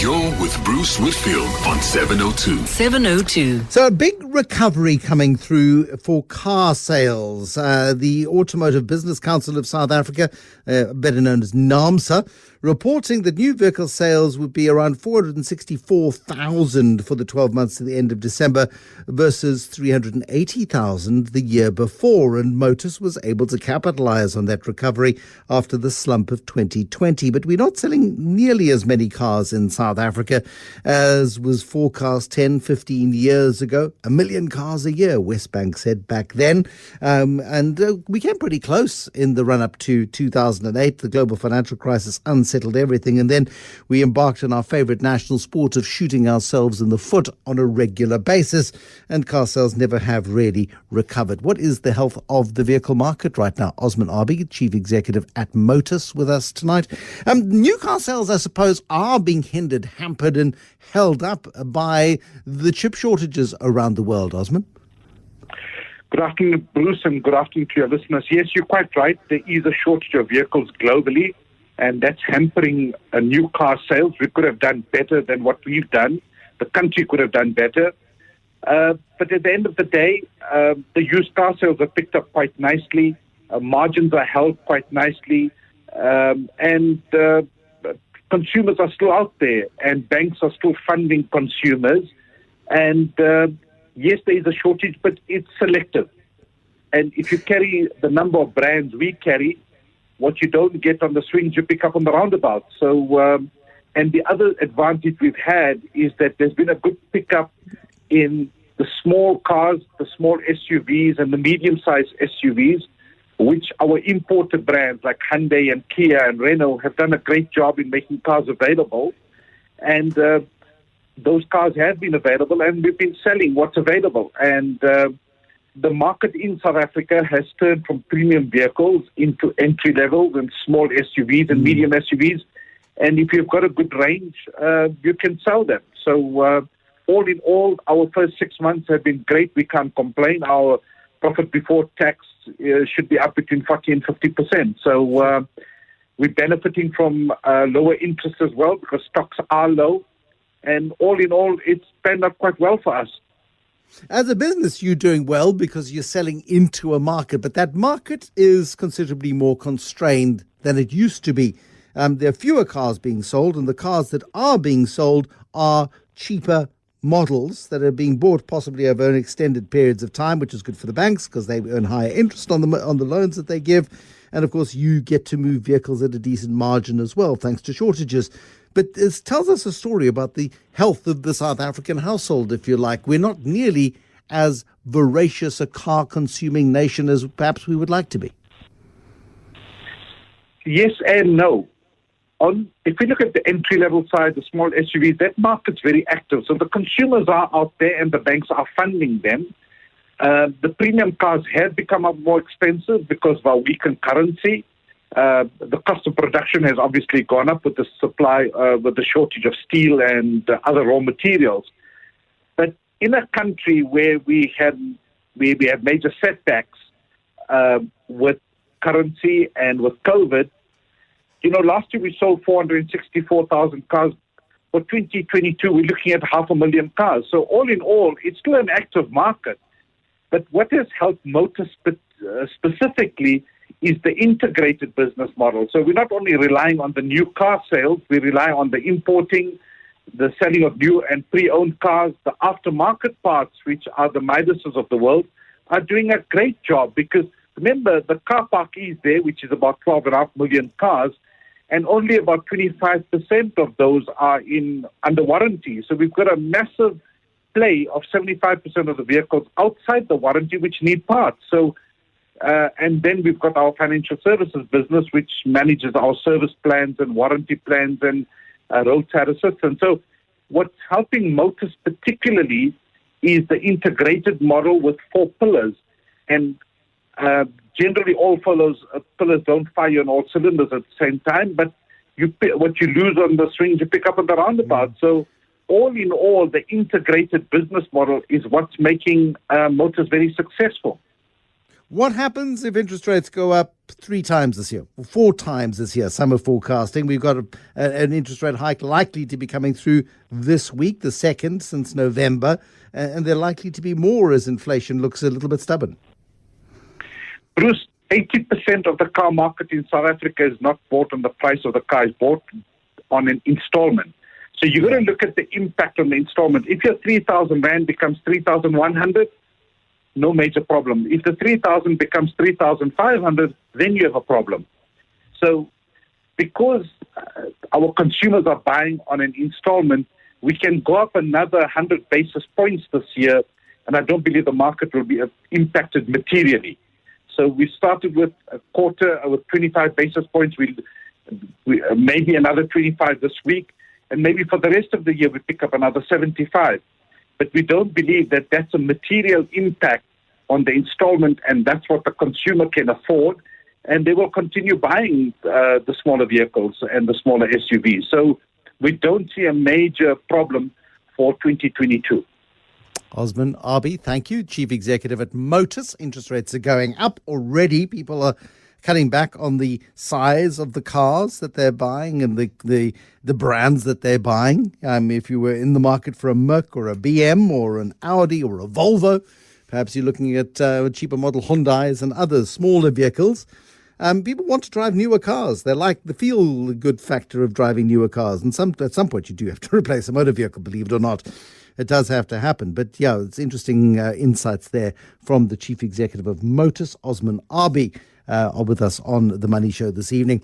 You're with Bruce Whitfield on 702. 702. So a big recovery coming through for car sales. The Automotive Business Council of South Africa, better known as NAMSA, reporting that new vehicle sales would be around 464,000 for the 12 months to the end of December versus 380,000 the year before. And Motus was able to capitalize on that recovery after the slump of 2020. But we're not selling nearly as many cars in South Africa as was forecast 10, 15 years ago. 1 million cars a year, Westbank said back then. And we came pretty close in the run-up to 2008. The global financial crisis unsettled everything. And then we embarked on our favorite national sport of shooting ourselves in the foot on a regular basis. And car sales never have really recovered. What is the health of the vehicle market right now? Osman Arbee, Chief Executive at Motus, with us tonight. New car sales, I suppose, are being hindered, hampered and held up by the chip shortages around the world, Osman. Good afternoon, Bruce, and good afternoon to your listeners. Yes, you're quite right. There is a shortage of vehicles globally, and that's hampering new car sales. We could have done better than what we've done. The country could have done better. But at the end of the day, the used car sales have picked up quite nicely. Margins are held quite nicely. And consumers are still out there, and banks are still funding consumers. And yes, there is a shortage, but it's selective. And if you carry the number of brands we carry, what you don't get on the swings, you pick up on the roundabout. So, and the other advantage we've had is that there's been a good pickup in the small cars, the small SUVs and the medium-sized SUVs, which our imported brands like Hyundai and Kia and Renault have done a great job in making cars available. And those cars have been available, and we've been selling what's available. And the market in South Africa has turned from premium vehicles into entry levels and small SUVs and medium SUVs. And if you've got a good range, you can sell them. So all in all, our first 6 months have been great. We can't complain. Our profit before tax should be up between 40 and 50%. So we're benefiting from lower interest as well because stocks are low. And all in all, it's panned out quite well for us. As a business, you're doing well because you're selling into a market, but that market is considerably more constrained than it used to be. There are fewer cars being sold, and the cars that are being sold are cheaper models that are being bought possibly over extended periods of time, which is good for the banks because they earn higher interest on the loans that they give. And of course, you get to move vehicles at a decent margin as well, thanks to shortages. But this tells us a story about the health of the South African household, if you like. We're not nearly as voracious a car-consuming nation as perhaps we would like to be. Yes and no. If we look at the entry-level side, the small SUVs, that market's very active. So the consumers are out there and the banks are funding them. The premium cars have become more expensive because of our weakened currency. The cost of production has obviously gone up with the supply, with the shortage of steel and other raw materials. But in a country where we had major setbacks with currency and with COVID, last year we sold 464,000 cars. For 2022, we're looking at 500,000 cars. So all in all, it's still an active market. But what has helped Motus specifically is the integrated business model. So we're not only relying on the new car sales, we rely on the importing, the selling of new and pre-owned cars. The aftermarket parts, which are the Midases of the world, are doing a great job because, remember, the car park is there, which is about 12.5 million cars, and only about 25% of those are under warranty. So we've got a massive play of 75% of the vehicles outside the warranty which need parts. So and then we've got our financial services business, which manages our service plans and warranty plans and roadside assistance. So what's helping Motus particularly is the integrated model with 4 pillars. And generally all pillars don't fire on all cylinders at the same time, but what you lose on the swings, you pick up on the roundabout. So all in all, the integrated business model is what's making Motus very successful. What happens if interest rates go up 3 times this year, or 4 times this year? Some are forecasting. We've got an interest rate hike likely to be coming through this week, the second since November, and they're likely to be more as inflation looks a little bit stubborn. Bruce, 80% of the car market in South Africa is not bought on the price of the car, is bought on an installment. So you've got to look at the impact on the installment. If your 3,000 Rand becomes 3,100, no major problem. If the 3,000 becomes 3,500, then you have a problem. So because our consumers are buying on an installment, we can go up another 100 basis points this year, and I don't believe the market will be impacted materially. So we started with a quarter with 25 basis points. We maybe another 25 this week, and maybe for the rest of the year we pick up another 75. But we don't believe that that's a material impact on the installment, and that's what the consumer can afford, and they will continue buying the smaller vehicles and the smaller SUVs. So we don't see a major problem for 2022. Osman Arbee, thank you. Chief Executive at Motus. Interest rates are going up already. People are cutting back on the size of the cars that they're buying and the brands that they're buying. If you were in the market for a Merc or a BM or an Audi or a Volvo, perhaps you're looking at cheaper model Hyundais and other smaller vehicles. People want to drive newer cars. They like the feel-good factor of driving newer cars. And at some point, you do have to replace a motor vehicle, believe it or not. It does have to happen. But yeah, it's interesting insights there from the Chief Executive of Motus, Osman Arbee, are with us on The Money Show this evening.